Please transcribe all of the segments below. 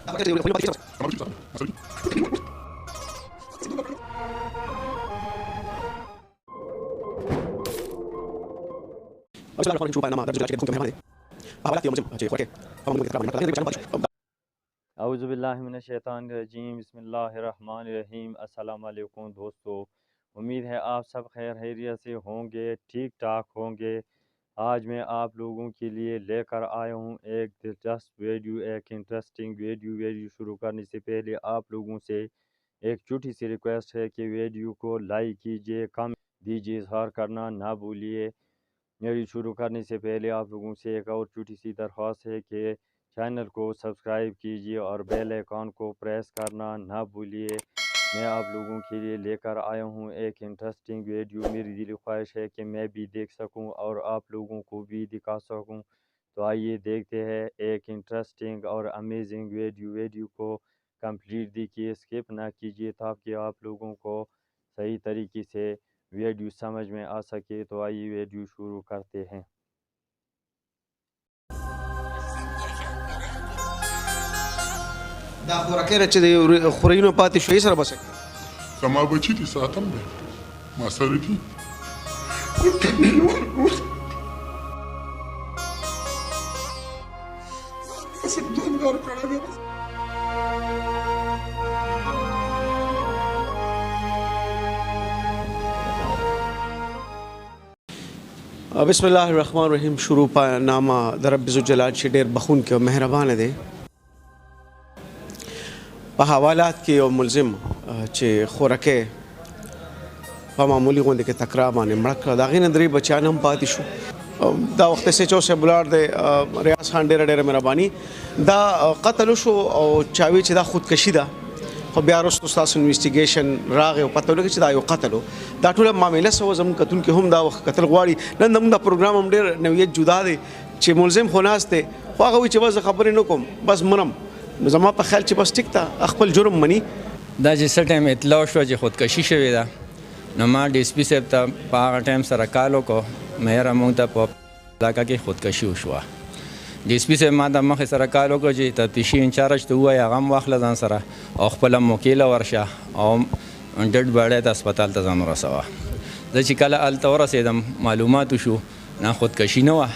औज़ुबिल्लाहिमिनश्शैतानिर्रजीम बिस्मिल्लाहिर्रहमानिर्रहीम। अस्सलाम वालेकुम दोस्तों, उम्मीद है आप सब खैर खैरियत से होंगे, ठीक ठाक होंगे। आज मैं आप लोगों के लिए लेकर आया हूँ एक दिलचस्प वीडियो, एक इंटरेस्टिंग वीडियो शुरू करने से पहले आप लोगों से एक छोटी सी रिक्वेस्ट है कि वीडियो को लाइक कीजिए, कमेंट दीजिए, इज़हार करना ना भूलिए। वीडियो शुरू करने से पहले आप लोगों से एक और छोटी सी दरख्वास्त है कि चैनल को सब्सक्राइब कीजिए और बेल आइकॉन को प्रेस करना ना भूलिए। मैं आप लोगों के लिए लेकर आया हूँ एक इंटरेस्टिंग वीडियो। मेरी दिली ख्वाहिश है कि मैं भी देख सकूँ और आप लोगों को भी दिखा सकूँ। तो आइए देखते हैं एक इंटरेस्टिंग और अमेजिंग वीडियो को कंप्लीट देखिए, स्किप ना कीजिए ताकि आप लोगों को सही तरीके से वीडियो समझ में आ सके। तो आइए वीडियो शुरू करते हैं। دا خوراکه چې د خورینو پاتې شوي سره بس زما بچی دي ساتم دی ما سره دي بسم الله الرحمن الرحیم. شروع په نامه د رب ذوالجلال چې ډېر بخونکی او مهربانه دی. په حوالات کې یو ملزم چې خوراکه په معمولی غونډه کې تکرار باندې مړ کړ، د هغې نه 3 بچیان هم پاتې شو. دا وخت SHO صاحب ولاړ دی، ریاض خان ډېره مهرباني. دا قتل وشو او چاوي چې دا خودکشي ده، خو بیا وروسته ستاسو انویسټیګیشن راغی او پته ولګېده چې دا یو قتل و. دا ټوله معامله څه وه، زموږ کتونکي هم دا وخت کتل غواړي. نن زموږ دا پروګرام هم ډېر نوعیت جدا دی چې ملزم خو ناست دی، خو هغه وایي چې بس زه خبرې نه کوم، بس مرم. زما په خیال چې بس ټیک ته خپل جرم مني. دا چې څه ټایم اطلاع شوه چې خودکشي شوې ده، نو ما DSP صاحب ته په هغه ټایم سره کال وکړو، مهره موږ ته په علاقه کې خودکشي وشوه. DSP صاحب ما ته مخکې سره کال وکړو چې تفتیشي انچارج ته ووایي هغه هم واخله ځان سره او خپله موکیله ورشه او ډډ باډی ته هسپتال ته ځان ورسوه. زه چې کله هلته ورسېدم معلومات وشو نه خودکشي نه وه،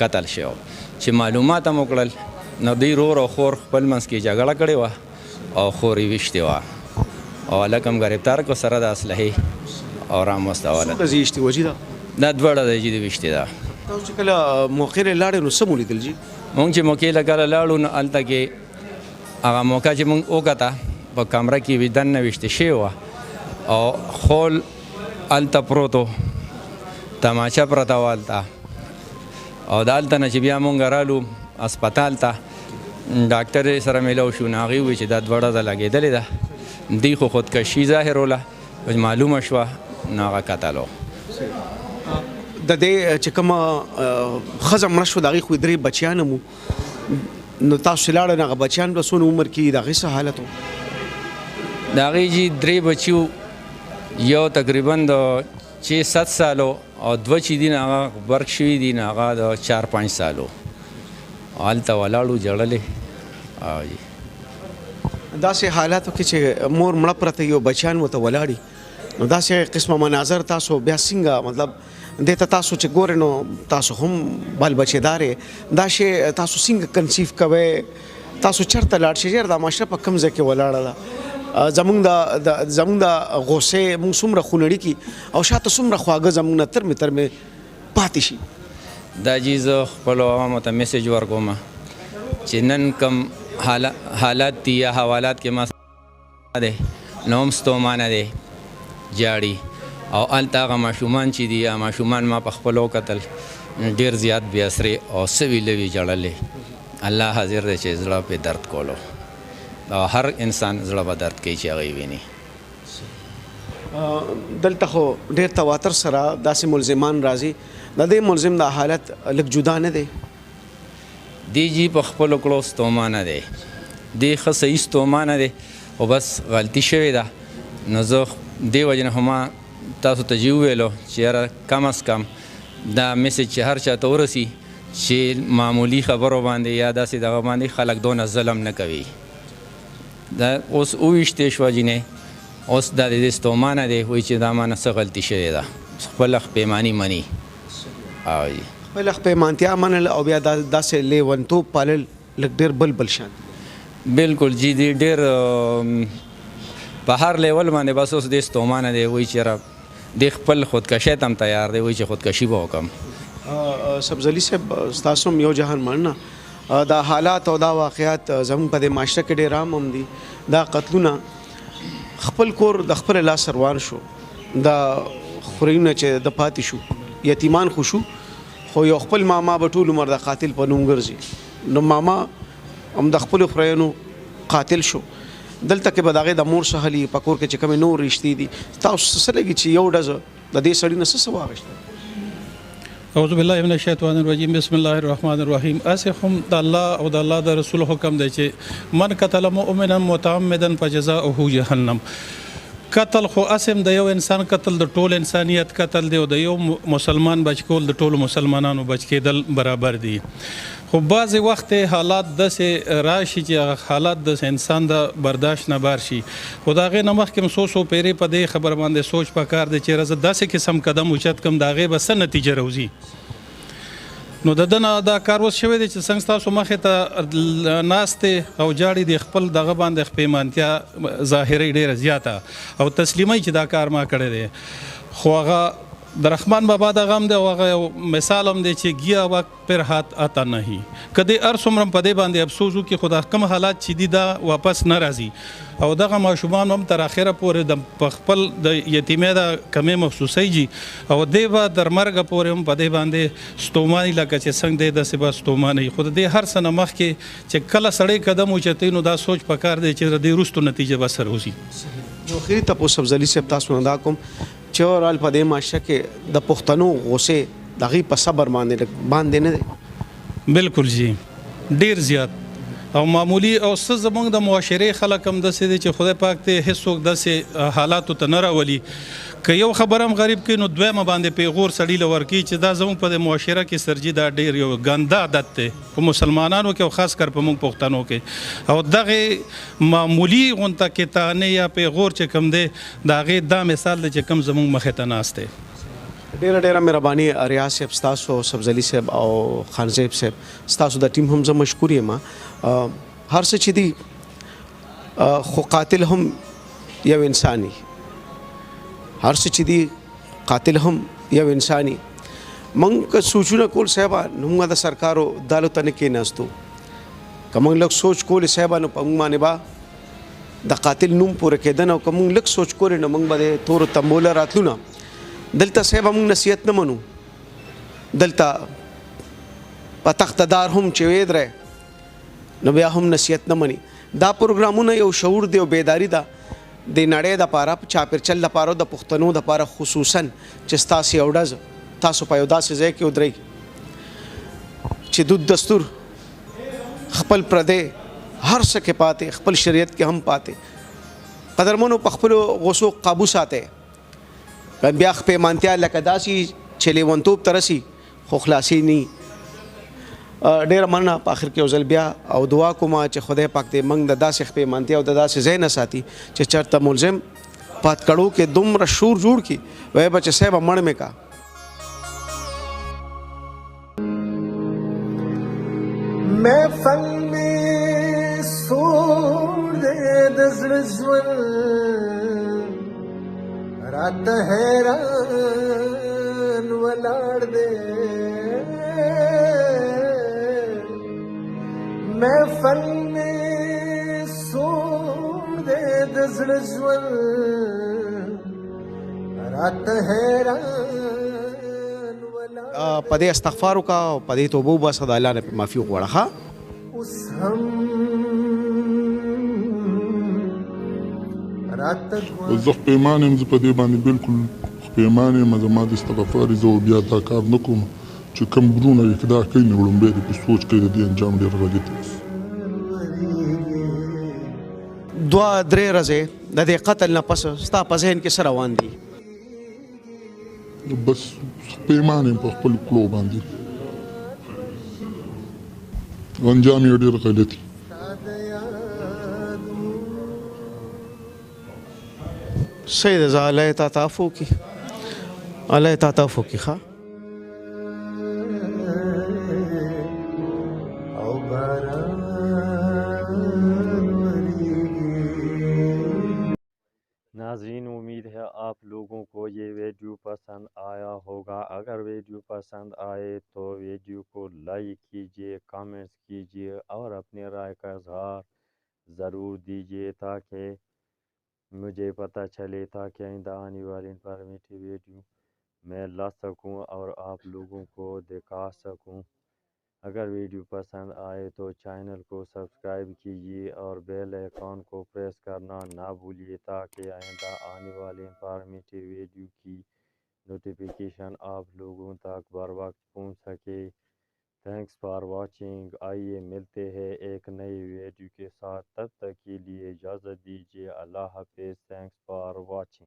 قتل شوی. چې معلومات هم وکړل نو دوی رور او خور خپل منځ کې جګړه کړې وه او خور یې ویشتې وه او هلک هم ګرفتار کړو سره د اسلحې او راموستوله. څومره ځای ویشتې وجي ده؟ دا دواړه د جې د ویشتې ده. تاسو چې کله موقع له لاړې نو څه مو لیدل جي؟ مونږ چې موقع له کله لاړو نو هلته کې هغه موقع چې مونږ وکته په کمره کې وي دننه ویشتې شوې وه او خول هلته پروت و، تماچه پرته وه هلته. او د هلته نه چې بیا مونږ رالو اسپتال ته، ډاکټر سره میلاو شو، نو هغې ووایي چې دا دوړه ده لګېدلې ده، دوی خو خودکشي ظاهر وله، معلومه شوه نو هغه قتل و. د دې چې کومه ښځه مړه شوه د هغې خو 3 بچیان هم وو، نو تاسو چې لاړئ نو هغه بچیان به څونه عمر کې د هغې څه حالت و؟ د هغې جي 3 بچي وو، یو تقریبا د 6-7 سالو او 2 چې دي نو هغه برق شوي دي، نو هغه د 4-5 سالو. هلته ولاړو جړلې. داسې حالاتو کې چې مور مړه پرته یو بچیان ورته ولاړي، نو داسې قسمه مناظر تاسو بیا څنګه مطلب دې ته تاسو چې ګورئ نو تاسو هم بال بچېدار یې، دا شی تاسو څنګه کنسیف کوئ؟ تاسو چېرته لاړ شئ؟ چېرته دا معاشره په کوم ځای کې ولاړه ده؟ زموږ د غوسې موږ څومره خونړي کي او شاته څومره خواږه زموږ نه ترمې پاتې شي. دا جی زه خپلو عوامو ته میسیج ورکوم چې نن کوم حالات دي یا حوالات کې ما دی نو هم ستومانه دی جاړي او هلته هغه ماشومان چې دي یا ماشومان ما په خپلو کتل ډېر زیات بې اثرې او سوي لوي جړلې. الله حاضر دی چې زړه پې درد کولو او هر انسان زړه به درد کوي چې هغه یې ویني. دلته خو ډېر تواتر سره داسې ملزمان راځي، د دې ملزم دا حالت لږ جدا نه دی؟ دی جی په خپلو کړو ستومانه دی، دی ښه صحیح ستومانه دی خو بس غلطي شوې ده. نو زه دې وجې نه خو ما تاسو ته جی وویلو چې یاره کم از کم دا میسیج چې هر چا ته ورسي چې معمولي خبرو باندې یا داسې دغه باندې خلک دونه ظلم نه کوي. دا اوس اوویشتې شوه جینۍ، اوس دا د دې ستومانه دی، وایي چې دا مانه څه غلطي شوې ده، خپله خپېماني مني. خپله خپېمانتیا منل او بیا داسې لیونتوب پالل لږ ډېر بل شان. بالکل جی، دی ډېر په هر لیول باندې بس اوس دې ستومانه دی، وایي چې دی خپل خودکشۍ ته هم تیار دی، وایي چې خودکشي به وکړم. سبزلي صاحب ستاسو هم یو جهان مننه، دا حالات او دا واقعات زموږ په دې معاشره کې ډېر عام هم دي. دا قتلونه خپل کور د خپل لاس روان شو، دا خورینه چې د پاتې شو، یتیمان خو شو، خو یو خپل ماما به ټول عمر د قاتل په نوم ګرځي. نو ماما هم د خپلو خورینو قاتل شو. دلته کې به د هغې د مور سهلي په کور کې چې کومې نور رشتې دي، تاسو څه لګي چې یو ډزه د دې سړي نه څه واخیسته؟ اعوذ بالله من الشیطان الرجیم، بسم الله الرحمن الرحیم. اسې هم د الله او د الله د رسول حکم دی چې من قتل مؤمنا متعمدا فجزاؤه جهنم. قتل خو اسم د یو انسان قتل د ټول انسانیت قتل دی، او د یو مسلمان بچ کول د ټولو مسلمانانو بچ کېدل برابر دي. خو بعضې وخت حالات داسې راشي چې حالات د انسان د برداشت نه بار شي، خو د هغې نه مخکې م څو پیرې په دې خبر باندې سوچ پکار دی چې زه داسې قسم قدم اوچت کړم د هغې به څه نتیجه راوځي. نو د ده نه دا کار اوس شوی دی چې څنګه ستاسو مخې ته ناستې او جاړې د خپل دغه باندې خپېمانتیا ظاهري ډېره زیاته او تسلیمۍ چې دا کار ما کړی دی. خو هغه د رحمان بابا دغه هم دی او هغه یو مثال هم دی چې ګیا وقت پر هات آتا نهي، که دې هر څومره په دې باندې افسوس وکړي، خو دا کوم حالات چې دي دا واپس نه راځي. او دغه ماشومان هم تر اخره پورې د خپل د یتیمۍ د کمې محسوسیږي او دی به تر مرګه پورې هم په دې باندې ستوماني لکه چې څنګه دی داسې به ستوماني. خو د دې هر څه نه مخکې چې کله سړی قدم اوچتوي نو دا سوچ پکار دی چې د دې وروستو نتیجه به سره وځي. یو اخري تپوس افضلي صاحب تاسو نه دا کوم چې اورال په دې معاشره کې د پښتنو غوسې د هغې په صبر باندې نه دی؟ بالکل جی، ډېر زیات او معمولی او څه زموږ د معاشرې خلک هم داسې دي چې خدای پاک ته هېڅوک داسې حالاتو ته نه راولي. که یو خبره هم غریب کوي نو دویمه باندې پیغور سړي له ورکوي چې دا زموږ په معاشره کې سرجي دا ډېر یو ګنده عادت دی په مسلمانانو کې او خاص کر په موږ پښتنو کې. او دغې معمولي غونته کې تانې یا پیغور چې کوم دی د هغې دا مثال دی چې کوم زموږ مخې ته ناست دی. ډېره مهرباني ریاض صاحب ستاسو، سبزلي صاحب او خان صاحب ستاسو د ټیم هم زه مشکور یم. هر څه چې دي خو قاتل هم یو انساني، هر څه چې دي قاتل هم یو انساني. موږ که سوچونه کول صاحبه نو موږ د سرکارو دالو ته نه کېناستو، که موږ لږ سوچ کولې صاحبه نو په موږ باندې به د قاتل نوم پوره کېده، او که موږ لږ سوچ کولې نو موږ به د تورو تمبوله راتلو نه. دلته صاحبه موږ نصیحت نه منو، دلته په تختدار هم چې ویدره نو بیا هم نصیحت نه مني. دا پروګرامونه یو شعور دی او بیداری ده د نړۍ دپاره، چاپېرچل دپاره، د پښتنو دپاره خصوصا چې ستاسې یو ډز تاسو په یو داسې ځای کې ودرئ چې دود دستور خپل پردی هر څه کې پاتې، خپل شریعت کې هم پاتې. قدرمنو په خپلو غوسو قابو ساتئ. بیا خپېمانتیا لکه داسې چې لیونتوب ته رسي خو خلاصي نه. ډېره مننه په آخر کې یو ځل بیا او دعا کوم چې خدای پاک دې موږ د داسې خپېمانتیا او د داسې ځای نه ساتي چې چېرته ملزم پاتکړو کې دومره شور جوړ کړي وایي به چې صاحبه مړ مې کا. محفل میں سوړ دې د زړه ژوند رات حیران ولاړ دې محفل میں سوړ دې د زړه ژوند رات حیران ولاړ. په دې استغفار وکړه او په دې توبه وباسه، د الله نه معافي وغواړه. ښه اوس هم زه خپېمان یم، زه په دې باندې بالکل خپېمان یم. زما د استغفار زه بیا دا کار نه کوم چې کوم برونه اقدا کوي نو لومبی دې په سوچ کوي د دې انجام ډېر غلط دی. 2-3 ورځې د دې قتل نه پس ستا په ذهن کې څه روان دي؟ بس خپېمان یم په خپل کړو باندې، انجام یې ډېر غلط دی. سید ازا علیہ تعافو کی علیہ تعافو کی خواہ او باران وریږي. ناظرین امید ہے آپ لوگوں کو یہ ویڈیو پسند آیا ہوگا. اگر ویڈیو پسند آئے تو ویڈیو کو لائک کیجئے، کامنٹس کیجئے اور اپنے رائے کا اظہار ضرور دیجئے تاکہ مجھے پتہ چلے تاکہ آئندہ آنے والی انفارمیٹیو ویڈیو میں لا سکوں اور آپ لوگوں کو دکھا سکوں. اگر ویڈیو پسند آئے تو چینل کو سبسکرائب کیجیے اور بیل آئیکن کو پریس کرنا نہ بھولیے تاکہ آئندہ آنے والے انفارمیٹیو ویڈیو کی نوٹیفیکیشن آپ لوگوں تک بر وقت پہنچ سکے. تھینکس فار واچنگ. آئیے ملتے ہیں ایک نئی ویڈیو کے ساتھ، تب تک کے لیے اجازت دیجیے. اللہ حافظ. تھینکس فار واچنگ.